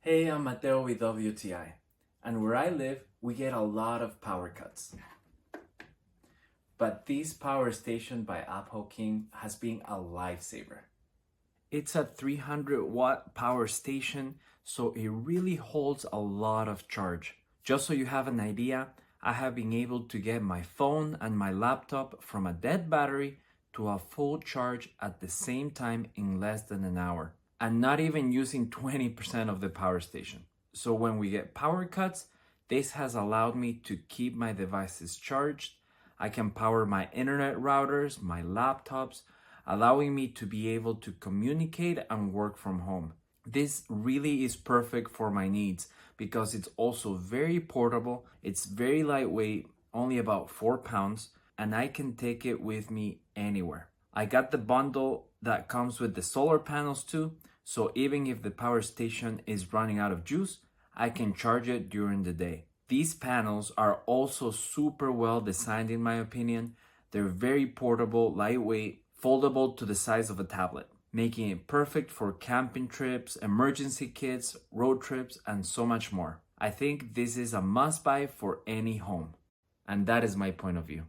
Hey, I'm Mateo with WTI, and where I live, we get a lot of power cuts. But this power station by Apowking has been a lifesaver. It's a 300-watt power station, so it really holds a lot of charge. Just so you have an idea, I have been able to get my phone and my laptop from a dead battery to a full charge at the same time in less than an hour, and not even using 20% of the power station. So when we get power cuts, this has allowed me to keep my devices charged. I can power my internet routers, my laptops, allowing me to be able to communicate and work from home. This really is perfect for my needs because it's also very portable, it's very lightweight, only about 4 pounds, and I can take it with me anywhere. I got the bundle that comes with the solar panels too, so even if the power station is running out of juice, I can charge it during the day. These panels are also super well designed in my opinion. They're very portable, lightweight, foldable to the size of a tablet, making it perfect for camping trips, emergency kits, road trips, and so much more. I think this is a must-buy for any home. And that is my point of view.